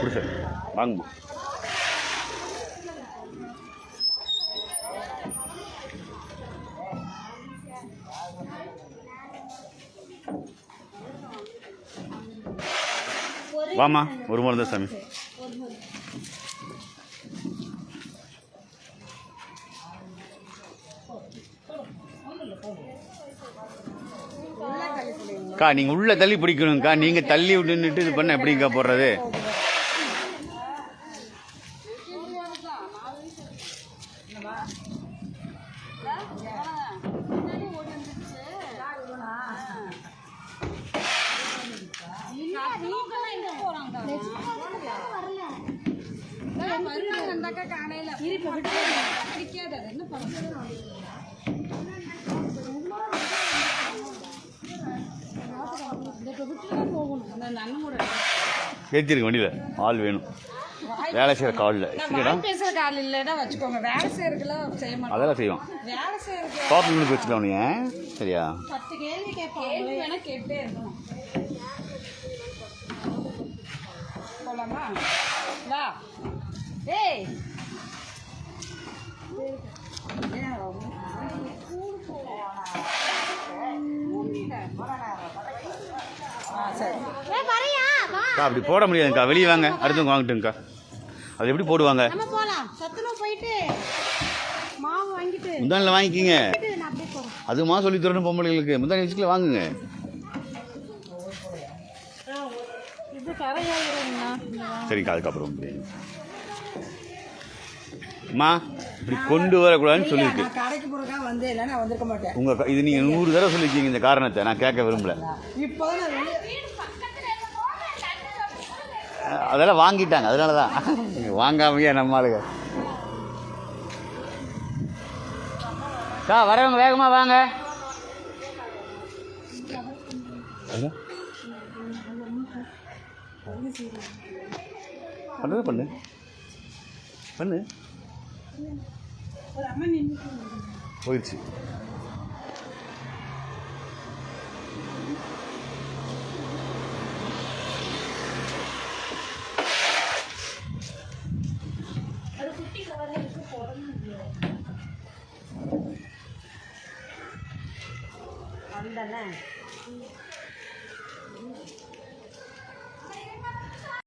கொடுத்து வாங்கம்மா. வாமா ஒரு மருந்து சாமி. அக்கா நீங்கள் உள்ளே தள்ளி பிடிக்கணுங்க்கா. நீங்கள் தள்ளி விட்டுன்னுட்டு இது பண்ண எப்படிங்க்கா போடுறது? ஏற்றிருக்கு வண்டியில் ஆள் வேணும். வேலை செய்கிற காலில் அதெல்லாம் செய்வோம். டாபிக் வச்சுக்கலாம் நீ சரியா? அப்படி போட முடியாதுக்கா. வெளியே வாங்க, அடுத்தவங்க வாங்கிட்டுங்கக்கா. அது எப்படி போடுவாங்க? முந்தானில் வாங்கிக்கிங்க. அதுமா சொல்லி தரணும் பொம்பளைங்களுக்கு. முந்தானி வச்சுக்கல வாங்குங்க. சரிக்கா அதுக்கப்புறம் அம்மா இப்படி கொண்டு வரக்கூடாதுன்னு சொல்லியிருக்கு. உங்க இது நீங்க 100 தடவை சொல்லிருக்கீங்க. இந்த காரணத்தை நான் கேட்க விரும்பல. அதெல்லாம் வாங்கிட்டாங்க, அதனாலதான் வாங்காமையா நம்ம ஆளுங்க. வரவங்க வேகமா வாங்க. பண்ணு பண்ணு பண்ணு போயிடுச்சு. வந்தன